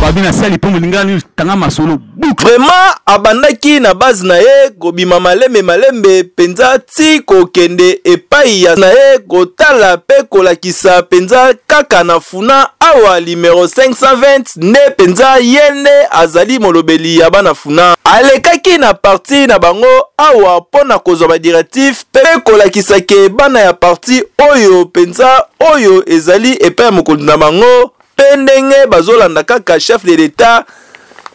Babina sali po mulingani tanga masolo. Vraiment abandaki na base na ye kobima malembe penza ti kokende epai ya na ye kotala pe kolakisa penza kaka na funa awa numéro 520 ne penza yene azali molobeli ya bana funa alekaki na parti na bango awa pona kozwa ba directif pe kolakisa ke bana ya parti oyo penza oyo ezali epai mokonzi na bango pe ndenge bazolanda kaka chef de l'État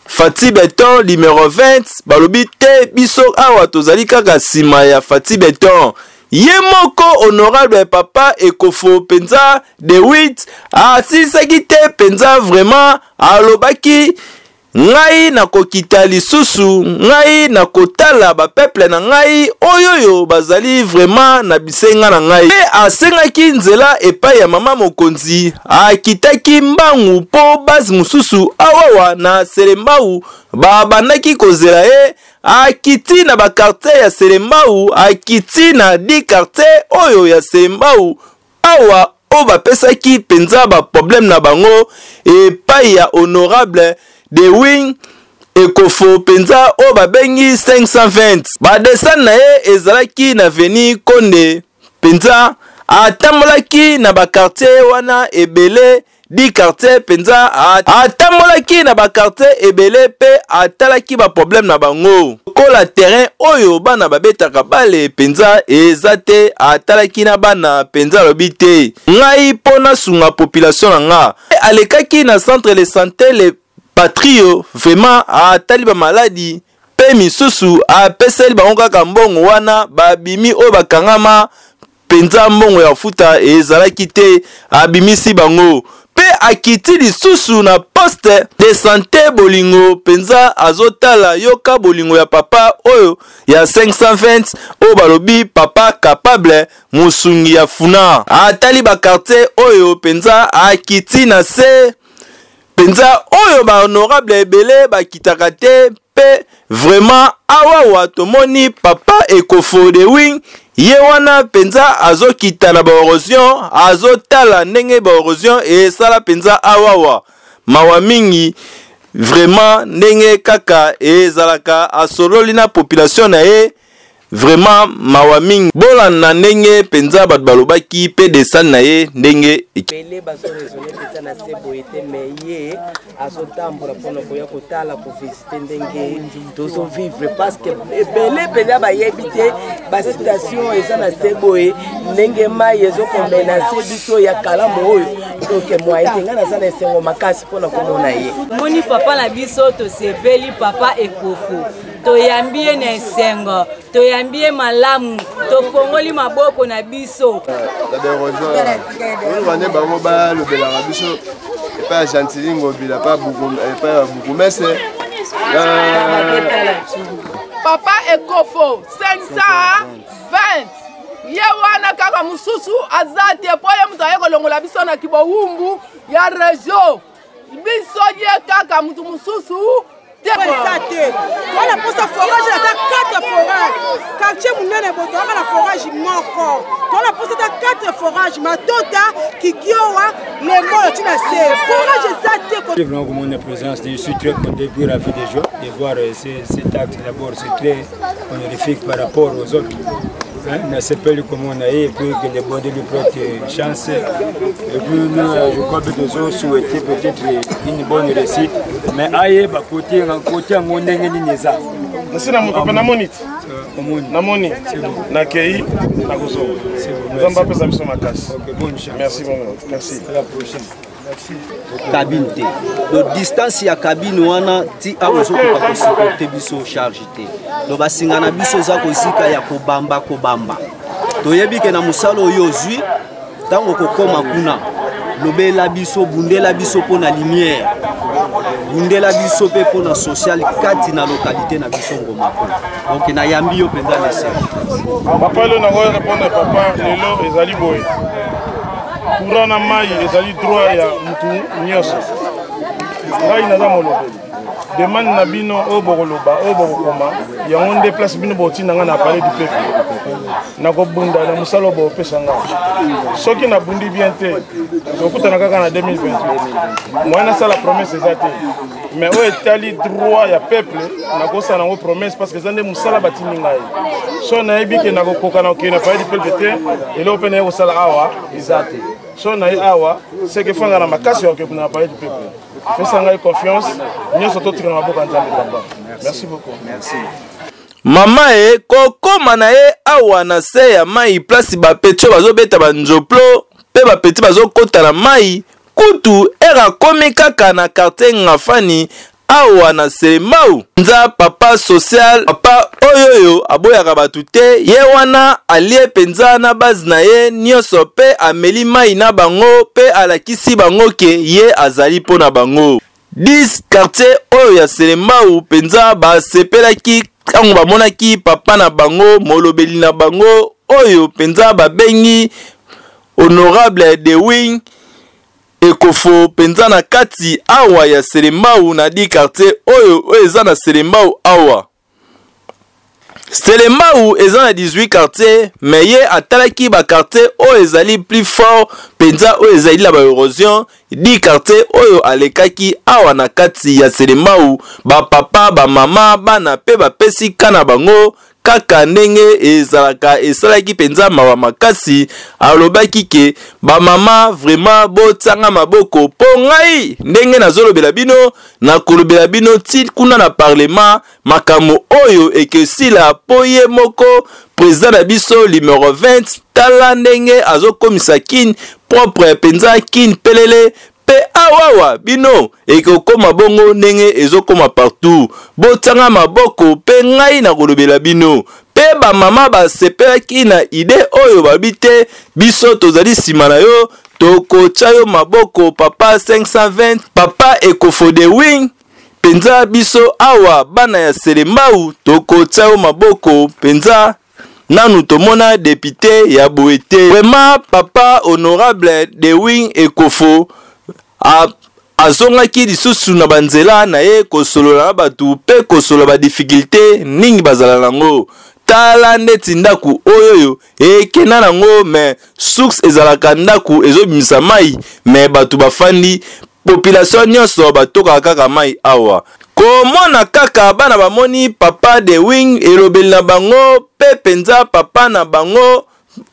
Fati Beton numéro 20 balobi te biso awa tozali kaka sima ya Fati Beton yemoko honorable papa ekofo penza de 8 asisaki te penza vraiment alobaki ngai na kokita lisusu ngai na kotala ba peuple na ngai oyoyo bazali vraiment na bisenga na ngai pe asengaki nzela epai ya mama mokonzi akitaki mbangu po base mususu awawa na Selembau babandaki kozela ye akiti na ba quartier ya Selembau akiti na 10 quartier oyo ya Selembau awa o bapesaki penza ba problème na bango epai ya honorable de wing ekofo penza o babengi 520 badesan na ye ezalaki na veni Konde penza atambolaki na ba quartier wana ebele 10 quartier penza atambolaki na ba quartier ebele pe atalaki ba problème na bango kola terrain oyo bana babetaka bale penza ezate atalaki na bana penza lobite ngai pona sunga population na nga alekaki na centre de santé le Patrio vraiment atali ba maladie pe misusu apeseli bango kaka mbongo wana babimi o bakangama penza mbongo ya futa ezalaki te abimisi bango pe akiti lisusu na poste de santé bolingo penza azotala yoka bolingo ya papa oyo ya 520 o balobi papa capable musungi ya funa atali ba quartier oyo penza akiti na se penza oyo ba honorable ebele bakitaka te pe vraiment awawa tomoni papa ekofo de wing ye wana penza azokita na ba erosion azotala ndenge ba erosion esala penza awawa mawa mingi vraiment ndenge kaka ezalaka asololi na population na ye vraiment mawa mingi bola na ndenge penza bat balobaki pe desan na ye ndenge Bele baso raisonner peta na sebo ete meye azotambola pona koya kotala ko visiter ndenge tozo vivre parce que bele peza ba yebite ba situation eza na sebo ndenge mai ezo ko menacer biso ya kalamu oyo donc moi ete ngana sana sengo makasi pona komona ye moni papa na biso to sebeli papa ekofo toyambie na sengo toyambie malamu tofongoli maboko na biso bango ba lobela biso pas Gentillingo bila pas beaucoup mais c'est papa ekofo 520 yewana kaka mususu azate poye mutu ayeko longola biso na kibowumbu ya région biso ye kaka mutu mususu Voilà pour sa forage, la 4 forages. Quartier Mounene Boto, la forage moko. Voilà pour sa 4 forages. Matota, Kikiowa, les mots, tu n'as sais. Forage exact. Vraiment, comme on est présent, je suis très content de la vie des gens, de voir cet acte d'abord, c'est très honorifique par rapport aux autres. On s'appelle comme on a eu, et puis que les bondés lui prêtent chance. Et puis nous, je crois que nous avons souhaité peut-être une bonne réussite. Mais aïe, côté à mon nez, ça. C'est la monite. La monite. La kei, la gozo. Nous avons pas besoin de ma casse. Merci, merci. À la prochaine. Cabine te do distance ya cabine wana ti awozo ko pa supporter biso charge te do basinga na biso za ko zika ya kobamba to yebi ke na musalo yo zui tango ko koma kuna lobela biso bundela biso pona lumière bundela biso pe pona social kati na localité na biso ngoma ko donc na yambi yo penza na service papa le na ko répondre papa lelo ezali boy courant na mai ezali droit ya mutu nyoso ngai naza molobeli demande na bino oyo bokoloba oyo bokokoma yango nde place bino botinda ngai na palais du peuple nakobunda na mosala oyo bopesa ngai soki nabundi bien te okutana kaka na 2028 moye nasala promesse eza te mais oyo etali droit ya peuple nakosala nango promesse parce que eza nde mosala batindi ngai so nayebi ke nakokoka na okende na palais du peuple te eloko mpe naye kosala awa eza te so naye awa seke fanga na makasi ya okekuna na palais du peuple pesa ngai confiance nyonso totika na maboko ya nzambe papa merci beaucoup merci mama e kokoma na ye awa na se ya mai place bapeti oyo bazobeta banzoplo mpe bapeti bazokota na mai kutu era komi kaka na quartier Ngafani awa na Selembao nza papa social papa oyoyo aboyaka batu te ye wana alie penza na base na ye nyonso pe ameli mai na bango pe alakisi bango ke ye azali po na bango 10 quartier oyo ya Selembao penza basepelaki kango bamonaki papa na bango molobeli na bango oyo penza babengi honorable de wing ekofo penza na kati awa ya Selembao na di quartier oyo eza na Selembao awa Selembao eza na 18 quartier mais ye atalaki ba quartier oyo ezali plus fort penza oyo ezali la ba érosion di quartier oyo alekaki awa na kati ya Selembao ba papa ba mama bana pe ba pesi kana bango kaka ndenge ezalaka esalaki penza mawa makasi alobaki ke ba mama vraiment botanga maboko po ngai ndenge nazolobela bino na kolobela bino ti kuna na parlement makamo oyo ekesila po ye moko président na biso numéro 20 tala ndenge azokomisa kin propre penza kin pelele pe awawa bino ekokoma bongo ndenge ezokoma partout botanga maboko pe ngai na kolobela bino pe ba mama basepelaki na ide oyo babite biso tozali sima na yo tokotia yo maboko papa 520 papa ekofo de wing penza biso awa bana ya Selembao tokotia yo maboko penza nanu tomona député ya boete vraiment papa honorable de wing ekofo azongaki lisusu na banzela na ye kosolola na batu pe kosolola ba difficulté ningi bazala nango tala ndeti ndaku oyoyo ekena nango mais source ezalaka ndaku ezobimisa mai mais batu bafandi population nyonso batoka kaka mai awa komona kaka bana bamoni papa de wing elobeli na bango pe penza papa na bango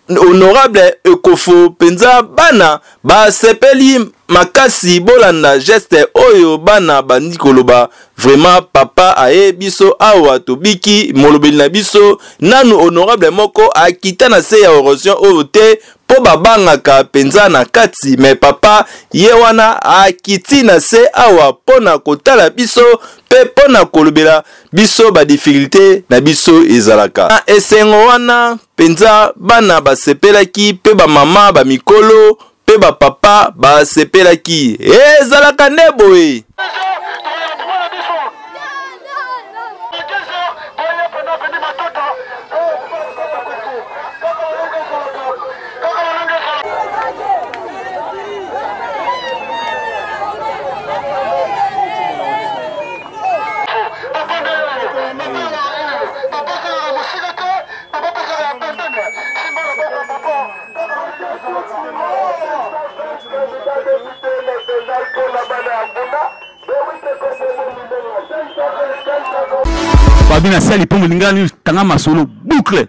honorable ekofo penza bana basepeli makasi bolanda geste oyo bana bandi koloba vraiment papa aye biso awa tobiki molobeli na biso nanu honorable moko akita na se ya érosion oyo te po babangaka penza na kati mais papa ye wana akiti na se awa pona kotala biso pe pona kolobela biso ba difficulté na biso ezalaka na esengo wana penza bana basepelaki pe ba mama ba mikolo pe ba papa basepelaki ezalaka nde boye Babina sali pour mulingani tanga masolo boucle